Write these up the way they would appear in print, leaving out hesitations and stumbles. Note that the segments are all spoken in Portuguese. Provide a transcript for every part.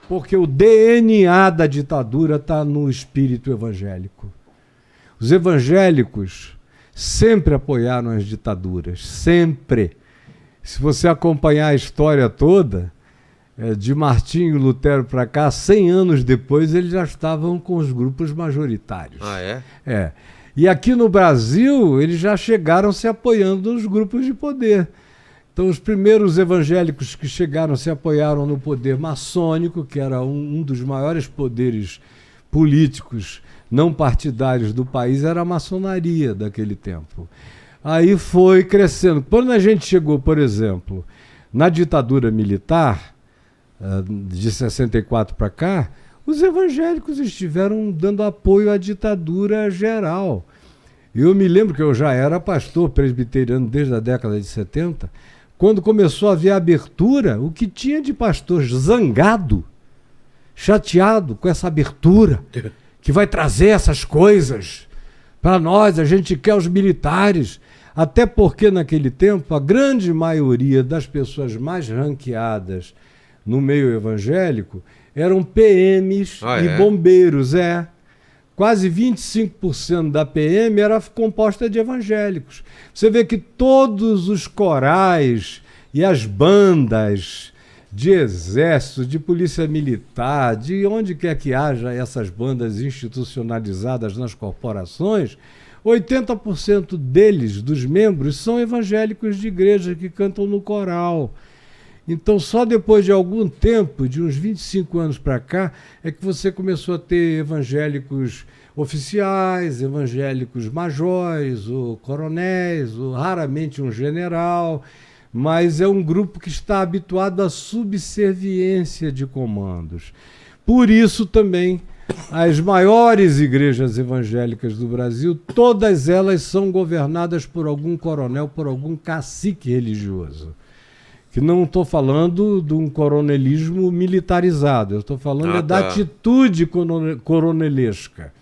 Porque o DNA da ditadura está no espírito evangélico. Os evangélicos sempre apoiaram as ditaduras, sempre. Se você acompanhar a história toda, de Martinho Lutero para cá, 100 anos depois, eles já estavam com os grupos majoritários. Ah, é? É. E aqui no Brasil, eles já chegaram se apoiando nos grupos de poder. Então, os primeiros evangélicos que chegaram se apoiaram no poder maçônico, que era um dos maiores poderes políticos não partidários do país, era a maçonaria daquele tempo. Aí foi crescendo. Quando a gente chegou, por exemplo, na ditadura militar, de 64 para cá, os evangélicos estiveram dando apoio à ditadura geral. Eu me lembro que eu já era pastor presbiteriano desde a década de 70, quando começou a haver abertura, o que tinha de pastor zangado, chateado com essa abertura, que vai trazer essas coisas para nós, a gente quer os militares. Até porque naquele tempo a grande maioria das pessoas mais ranqueadas no meio evangélico eram PMs e bombeiros. Quase 25% da PM era composta de evangélicos. Você vê que todos os corais e as bandas de exército, de polícia militar, de onde quer que haja essas bandas institucionalizadas nas corporações, 80% deles, dos membros, são evangélicos de igreja que cantam no coral. Então, só depois de algum tempo, de uns 25 anos para cá, é que você começou a ter evangélicos oficiais, evangélicos majores, ou coronéis, ou raramente um general, mas é um grupo que está habituado à subserviência de comandos. Por isso também, as maiores igrejas evangélicas do Brasil, todas elas são governadas por algum coronel, por algum cacique religioso. Que não estou falando de um coronelismo militarizado, eu estou falando da atitude coronelesca,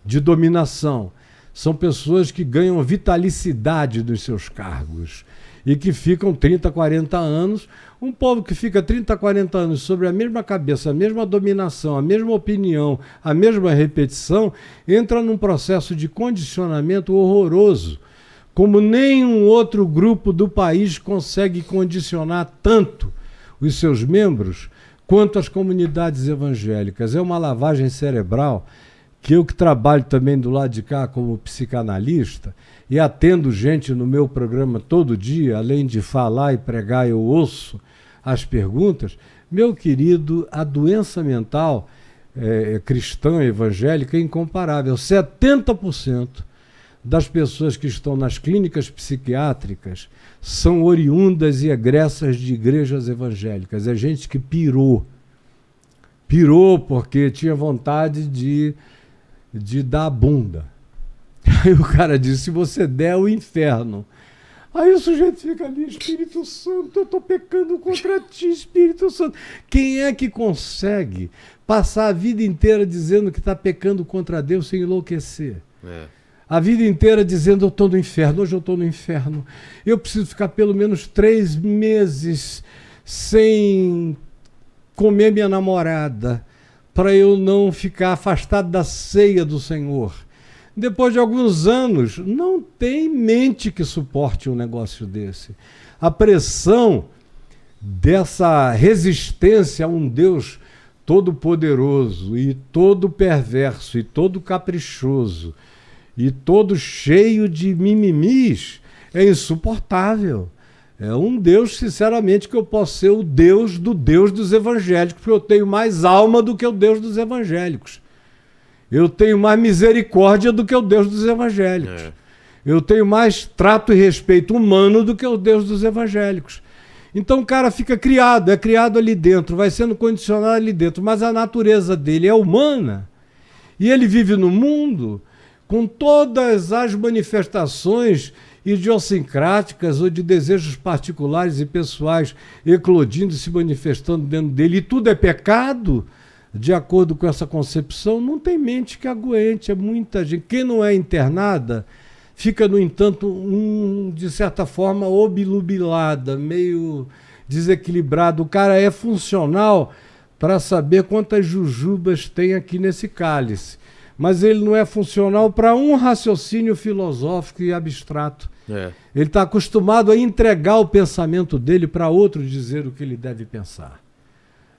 de dominação. São pessoas que ganham vitalicidade dos seus cargos e que ficam 30, 40 anos. Um povo que fica 30, 40 anos sobre a mesma cabeça, a mesma dominação, a mesma opinião, a mesma repetição, entra num processo de condicionamento horroroso, como nenhum outro grupo do país consegue condicionar tanto os seus membros quanto as comunidades evangélicas. É uma lavagem cerebral que eu, que trabalho também do lado de cá como psicanalista e atendo gente no meu programa todo dia, além de falar e pregar, eu ouço as perguntas. Meu querido, a doença mental cristã evangélica é incomparável. 70% das pessoas que estão nas clínicas psiquiátricas são oriundas e egressas de igrejas evangélicas. É gente que pirou. Pirou porque tinha vontade de dar a bunda. Aí o cara disse, se você der, é o inferno. Aí o sujeito fica ali, Espírito Santo, eu estou pecando contra ti, Espírito Santo. Quem é que consegue passar a vida inteira dizendo que está pecando contra Deus sem enlouquecer? A vida inteira dizendo, eu estou no inferno, hoje eu estou no inferno. Eu preciso ficar pelo menos 3 meses sem comer minha namorada, para eu não ficar afastado da ceia do Senhor. Depois de alguns anos, não tem mente que suporte um negócio desse. A pressão dessa resistência a um Deus todo-poderoso e todo perverso e todo caprichoso e todo cheio de mimimis é insuportável. É um Deus, sinceramente, que eu posso ser o Deus dos evangélicos, porque eu tenho mais alma do que o Deus dos evangélicos. Eu tenho mais misericórdia do que o Deus dos evangélicos. Eu tenho mais trato e respeito humano do que o Deus dos evangélicos. Então o cara fica criado, é criado ali dentro, vai sendo condicionado ali dentro, mas a natureza dele é humana e ele vive no mundo com todas as manifestações idiosincráticas ou de desejos particulares e pessoais eclodindo e se manifestando dentro dele, e tudo é pecado, de acordo com essa concepção. Não tem mente que aguente, é muita gente. Quem não é internada fica, no entanto, de certa forma, obnubilada, meio desequilibrado. O cara é funcional para saber quantas jujubas tem aqui nesse cálice. Mas ele não é funcional para um raciocínio filosófico e abstrato. Ele está acostumado a entregar o pensamento dele para outro dizer o que ele deve pensar.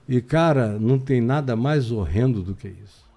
E, cara, não tem nada mais horrendo do que isso.